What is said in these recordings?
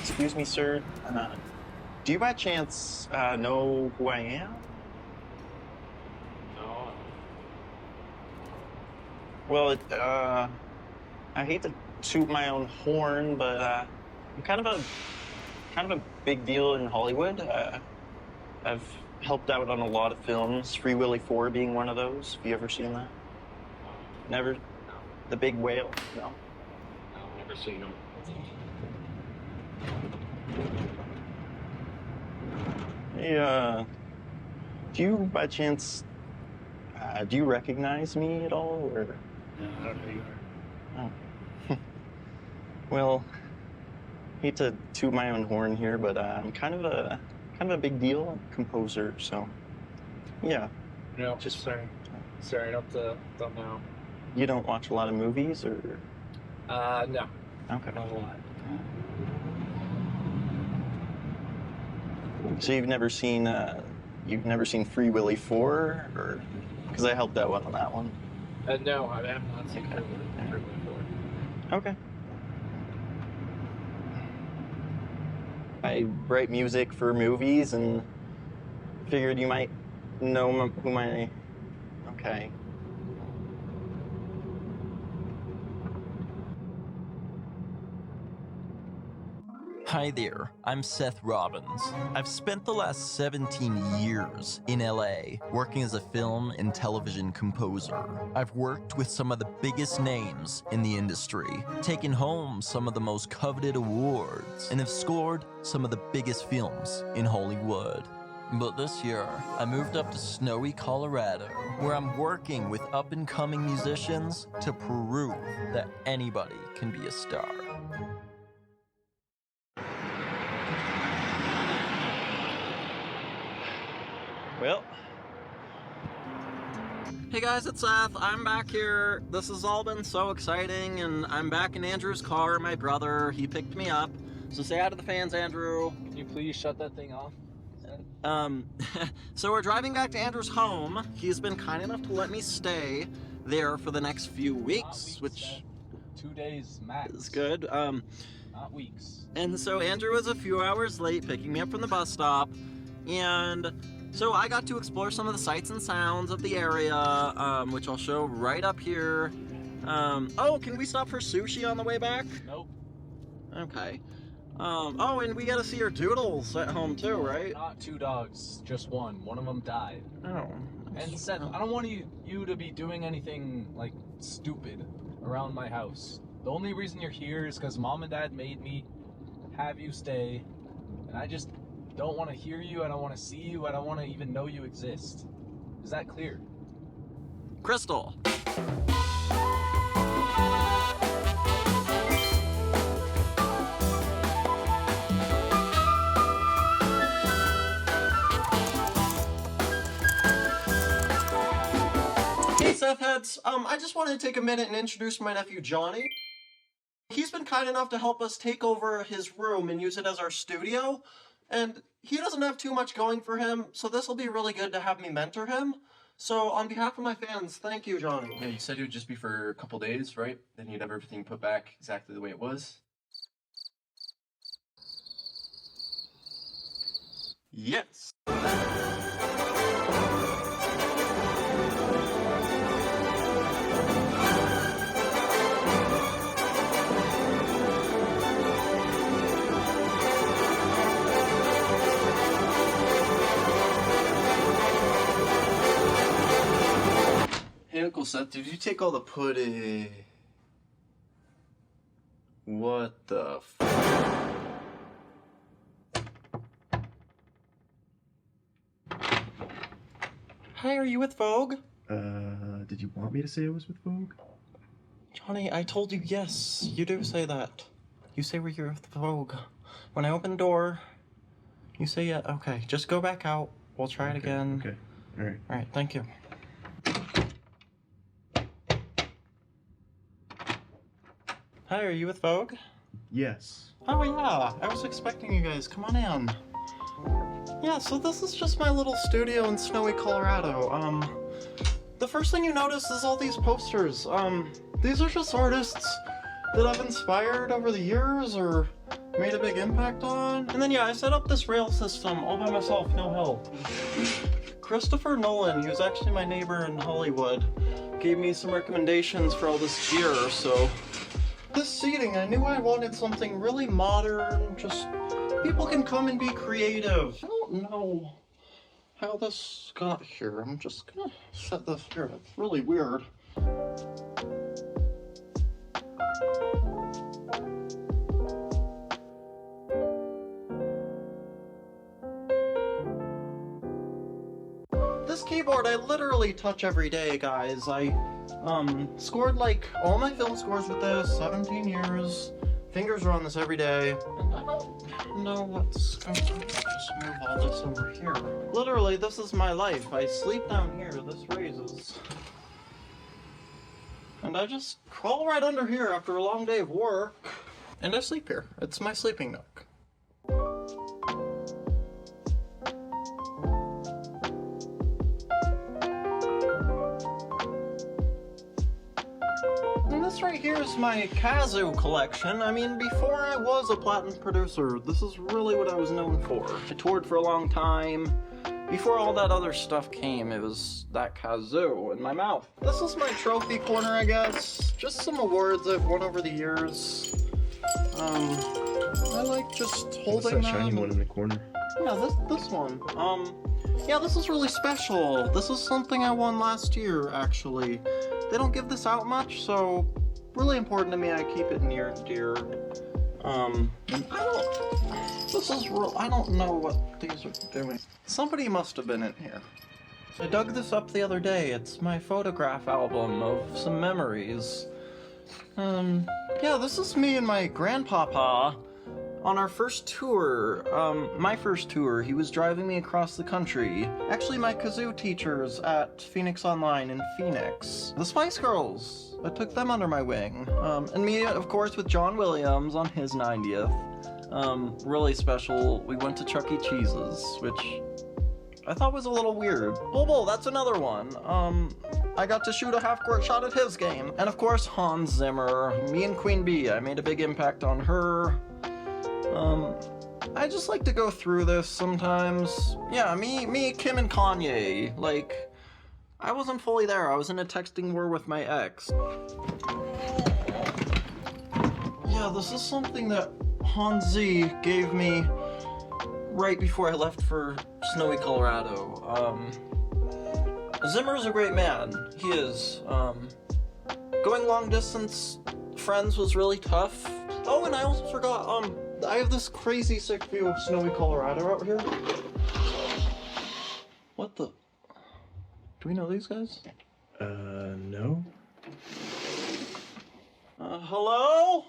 Excuse me, sir. Do you by chance know who I am? No. Well, I hate to toot my own horn, but I'm kind of a big deal in Hollywood. I've helped out on a lot of films, Free Willy 4 being one of those. Have you ever seen that? Never? No. The Big Whale? No? No, never seen him. Hey, do you by chance, do you recognize me at all, or? No, I don't know who you are. Oh. Well, hate to toot my own horn here, but I'm kind of a big deal composer, so yeah. No, just sorry. Sorry, I don't know. You don't watch a lot of movies, or? No. Okay. Not a lot. So you've never seen Free Willy 4, or? Because I helped out on that one. No, I have not seen Free Willy 4. Okay. I write music for movies and figured you might know who my... Okay. Hi there, I'm Seth Robbins. I've spent the last 17 years in LA working as a film and television composer. I've worked with some of the biggest names in the industry, taken home some of the most coveted awards, and have scored some of the biggest films in Hollywood. But this year, I moved up to snowy Colorado, where I'm working with up-and-coming musicians to prove that anybody can be a star. Well. Hey guys, it's Seth. I'm back here. This has all been so exciting, and I'm back in Andrew's car, my brother. He picked me up. So say hi to the fans, Andrew. Can you please shut that thing off? So we're driving back to Andrew's home. He's been kind enough to let me stay there for the next few weeks, which 2 days max. is good. Not weeks. And so Andrew was a few hours late picking me up from the bus stop, and so I got to explore some of the sights and sounds of the area, which I'll show right up here. Oh, can we stop for sushi on the way back? Nope. Okay. Oh, and we gotta see your doodles at home too, right? Not 2 dogs, just one. One of them died. Oh. And Seth, I don't want you to be doing anything, like, stupid around my house. The only reason you're here is because Mom and Dad made me have you stay, and I just don't want to hear you, I don't want to see you, I don't want to even know you exist. Is that clear? Crystal. Hey Seth heads, I just wanted to take a minute and introduce my nephew Johnny. He's been kind enough to help us take over his room and use it as our studio. And he doesn't have too much going for him, so this will be really good to have me mentor him. So on behalf of my fans, thank you, Johnny. Yeah, you said it would just be for a couple days, right? Then you'd have everything put back exactly the way it was? Yes. Hey, Uncle Seth, did you take all the pudding? What the f... Hi, are you with Vogue? Did you want me to say I was with Vogue? Johnny, I told you yes. You do say that. You say we're here with Vogue. When I open the door, you say yeah. Okay, just go back out. We'll try it again. Okay, alright. Alright, thank you. Hi, are you with Vogue? Yes. Oh yeah, I was expecting you guys. Come on in. Yeah, so this is just my little studio in snowy Colorado. The first thing you notice is all these posters. These are just artists that I've inspired over the years, or made a big impact on. And then yeah, I set up this rail system all by myself, no help. Christopher Nolan, who's actually my neighbor in Hollywood, gave me some recommendations for all this gear, so... This seating, I knew I wanted something really modern, just... People can come and be creative. I don't know how this got here. I'm just gonna set this here. It's really weird. This keyboard I literally touch every day, guys. I scored like all my film scores with this, 17 years. Fingers are on this every day. And I don't know what's going on. Just move all this over here. Literally, this is my life. I sleep down here, this raises. And I just crawl right under here after a long day of work. And I sleep here. It's my sleeping nook. This right here is my kazoo collection. I mean, before I was a platinum producer, this is really what I was known for. I toured for a long time. Before all that other stuff came, it was that kazoo in my mouth. This is my trophy corner, I guess. Just some awards I've won over the years. I like just holding them. What's that shiny one in the corner? Yeah, this one. Yeah, this is really special. This is something I won last year, actually. They don't give this out much, so really important to me. I keep it near and dear. I don't know what these are doing. Somebody must have been in here. I dug this up the other day. It's my photograph album of some memories. Yeah, this is me and my grandpapa on our first tour. My first tour. He was driving me across the country. Actually, my kazoo teachers at Phoenix Online in Phoenix. The Spice Girls. I took them under my wing. And me, of course, with John Williams on his 90th. Really special. We went to Chuck E. Cheese's, which I thought was a little weird. Bull, that's another one. I got to shoot a half-court shot at his game. And of course, Hans Zimmer. Me and Queen Bee. I made a big impact on her. I just like to go through this sometimes. Yeah, me, Kim, and Kanye. Like, I wasn't fully there. I was in a texting war with my ex. Yeah, this is something that Hans Z gave me right before I left for snowy Colorado. Zimmer's a great man. He is. Going long distance friends was really tough. Oh, and I also forgot, I have this crazy sick view of snowy Colorado out here. What the? Do we know these guys? No. Hello?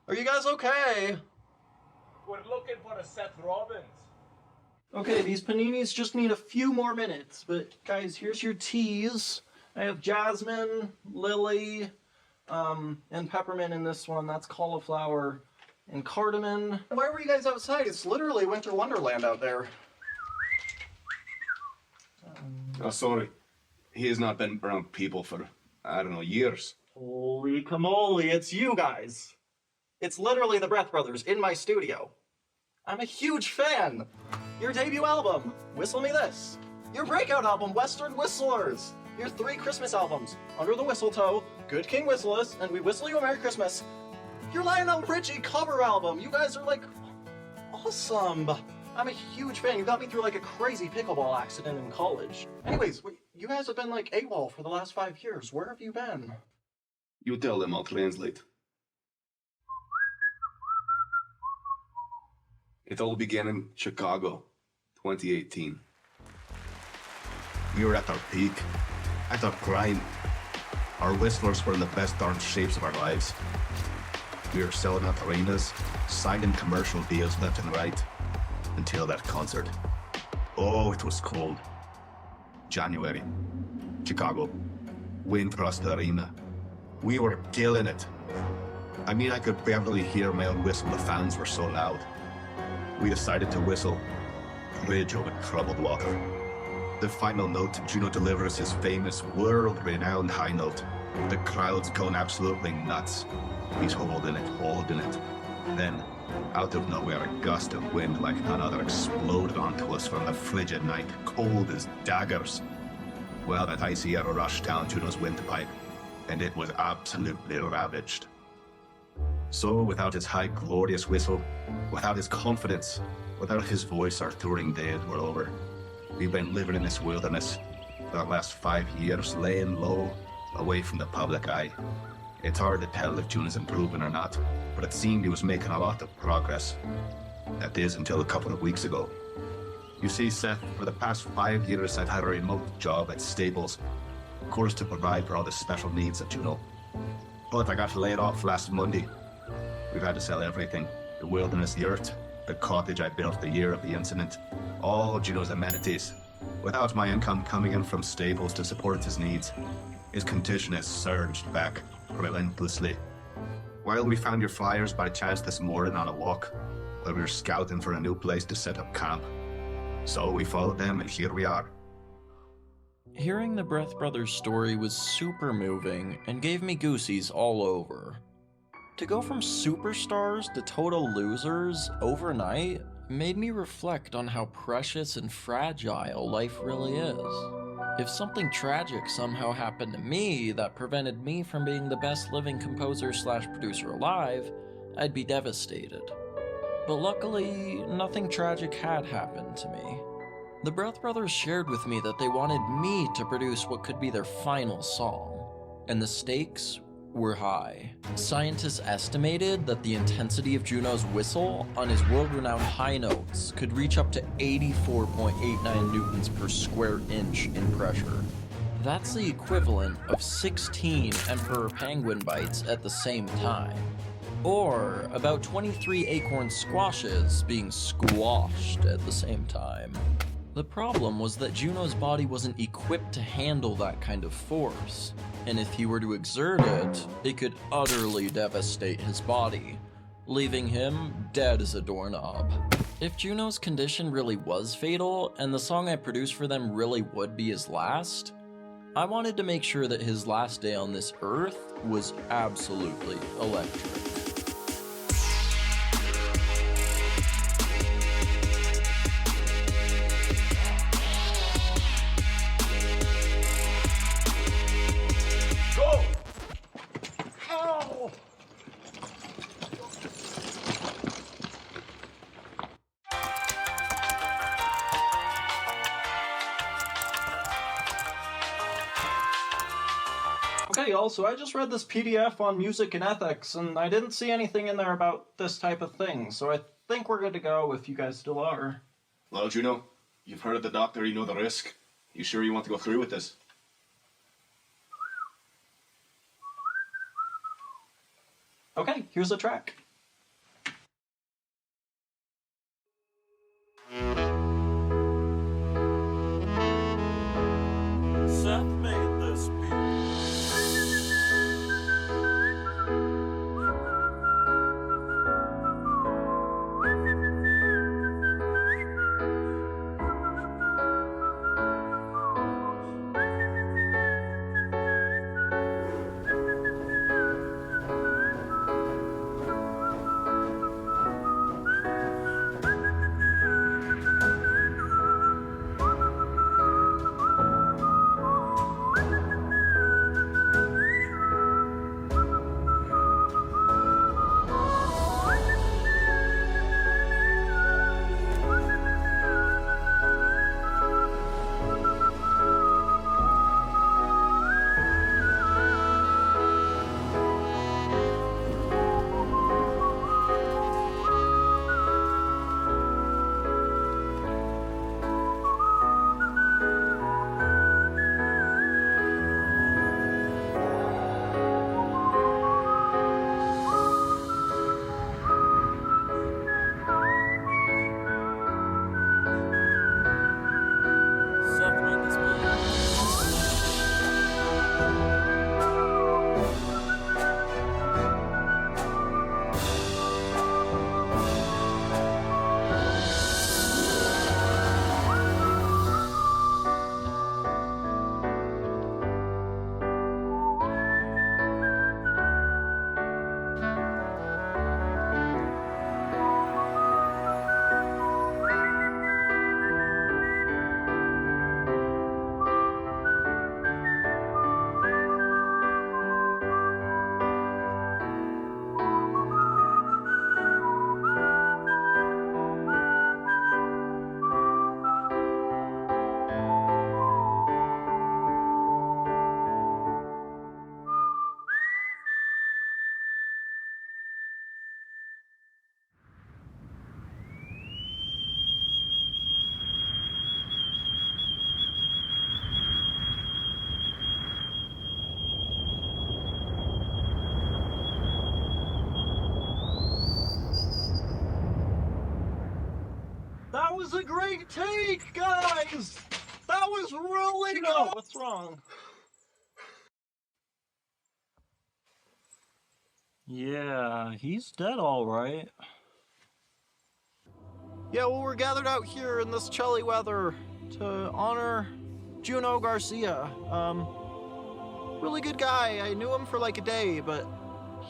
Are you guys okay? We're looking for a Seth Robbins. Okay, these paninis just need a few more minutes, but guys, here's your teas. I have jasmine, lily, and peppermint in this one. That's cauliflower and cardamom. Why were you guys outside? It's literally winter wonderland out there. Oh, sorry. He has not been around people for, I don't know, years. Holy camole, it's you guys. It's literally the Breath Brothers in my studio. I'm a huge fan. Your debut album, Whistle Me This. Your breakout album, Western Whistlers. Your 3 Christmas albums, Under the Whistletoe, Good King Whistle Us, and We Whistle You a Merry Christmas. Your Lionel Richie cover album. You guys are like awesome. I'm a huge fan. You got me through like a crazy pickleball accident in college. Anyways, you guys have been like AWOL for the last 5 years. Where have you been? You tell them, I'll translate. It all began in Chicago, 2018. We were at our peak, at our prime. Our whistlers were in the best darn shapes of our lives. We were selling out arenas, signing commercial deals left and right, until that concert. Oh, it was cold. January, Chicago, wind across the arena. We were killing it. I mean, I could barely hear my own whistle, the fans were so loud. We decided to whistle Bridge Over Troubled Water. The final note, Juno delivers his famous, world-renowned high note. The crowd's going absolutely nuts. He's holding it. Then, Out of nowhere, a gust of wind like none other exploded onto us from the frigid night, cold as daggers. Well, that icy air rushed down Juno's windpipe, and it was absolutely ravaged. So, without his high, glorious whistle, without his confidence, without his voice, our touring days were over. We've been living in this wilderness for the last 5 years, laying low, away from the public eye. It's hard to tell if Juno's improving or not, but it seemed he was making a lot of progress. That is, until a couple of weeks ago. You see, Seth, for the past 5 years I've had a remote job at Stables, of course to provide for all the special needs of Juno. But I got laid off last Monday. We've had to sell everything. The wilderness yurt, the cottage I built the year of the incident, all Juno's amenities. Without my income coming in from Stables to support his needs, his condition has surged back relentlessly. While we found your flyers by chance this morning on a walk, while we were scouting for a new place to set up camp. So we followed them, and here we are. Hearing the Breath Brothers story was super moving and gave me goosies all over. To go from superstars to total losers overnight made me reflect on how precious and fragile life really is. If something tragic somehow happened to me that prevented me from being the best living composer/producer alive, I'd be devastated. But luckily, nothing tragic had happened to me. The Breath Brothers shared with me that they wanted me to produce what could be their final song, and the stakes were high. Scientists estimated that the intensity of Juno's whistle on his world-renowned high notes could reach up to 84.89 newtons per square inch in pressure. That's the equivalent of 16 emperor penguin bites at the same time. Or about 23 acorn squashes being squashed at the same time. The problem was that Juno's body wasn't equipped to handle that kind of force, and if he were to exert it, it could utterly devastate his body, leaving him dead as a doorknob. If Juno's condition really was fatal, and the song I produced for them really would be his last, I wanted to make sure that his last day on this earth was absolutely electric. Okay, y'all, so I just read this PDF on music and ethics, and I didn't see anything in there about this type of thing, so I think we're good to go if you guys still are. Well, Juno, you've heard of the doctor, you know the risk. You sure you want to go through with this? Okay, here's the track. Seth made this beat. was a great take, guys! That was really good! What's wrong? Yeah, he's dead all right. Yeah, well, we're gathered out here in this chilly weather to honor Juno Garcia. Really good guy. I knew him for like a day, but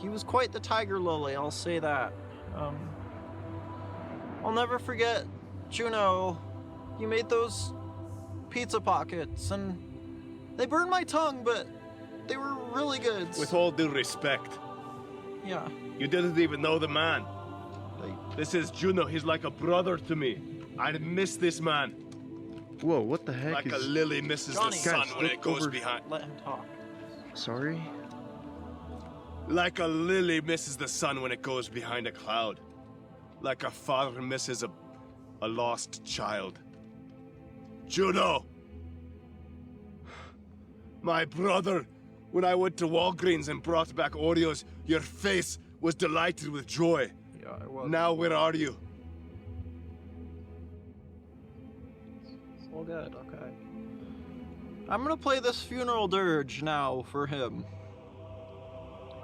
he was quite the tiger lily, I'll say that. I'll never forget Juno. You made those pizza pockets, and they burned my tongue, but they were really good. With all due respect, Yeah. you didn't even know the man. This is Juno. He's like a brother to me. I miss this man. Whoa, what the heck Like is... a lily misses Johnny. the sun Guys, when look it goes over. behind. Let him talk. Sorry? Like a lily misses the sun when it goes behind a cloud. Like a father misses a lost child. Juno! My brother, when I went to Walgreens and brought back Oreos, your face was delighted with joy. Yeah, I was. Now where are you? It's all good, okay. I'm gonna play this funeral dirge now for him.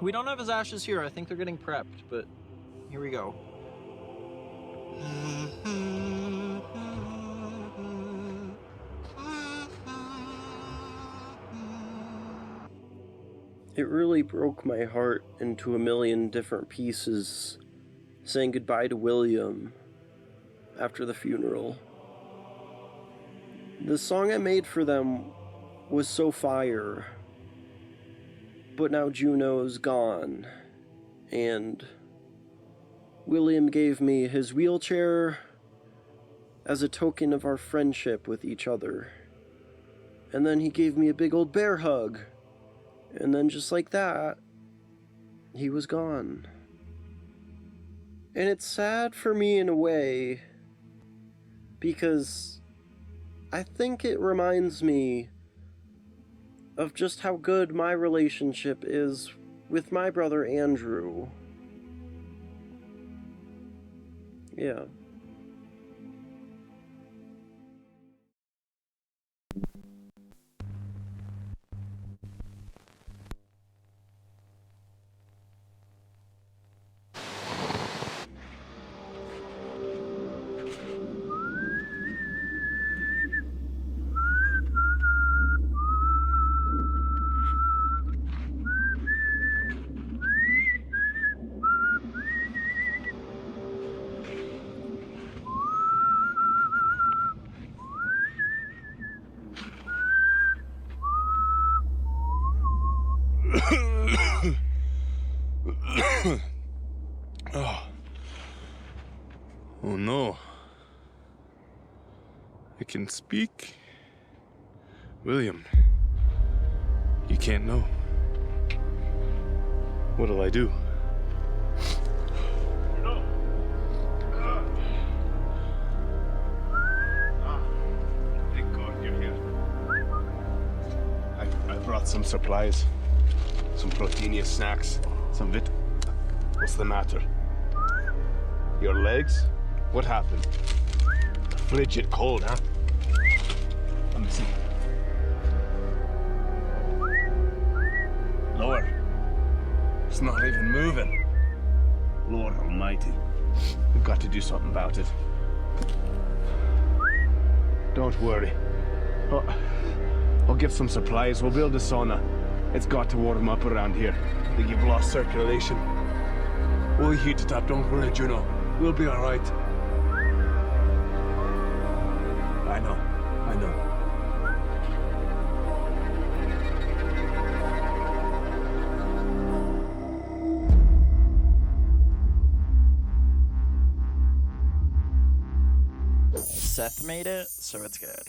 We don't have his ashes here. I think they're getting prepped, but here we go. It really broke my heart into a million different pieces, saying goodbye to William after the funeral. The song I made for them was so fire, but now Juno's gone, and William gave me his wheelchair as a token of our friendship with each other. And then he gave me a big old bear hug. And then just like that, he was gone. And it's sad for me in a way, because I think it reminds me of just how good my relationship is with my brother Andrew. Yeah. Oh no. I can speak. William, you can't know. What'll I do? Thank God you're here. I brought some supplies. Some proteinous snacks. Some What's the matter? Your legs? What happened? Frigid cold, huh? Let me see. Lower. It's not even moving. Lord Almighty. We've got to do something about it. Don't worry. I'll give some supplies. We'll build a sauna. It's got to warm up around here. I think you've lost circulation. We'll heat it up. Don't worry, Juno. We'll be all right. I know. Seth made it, so it's good.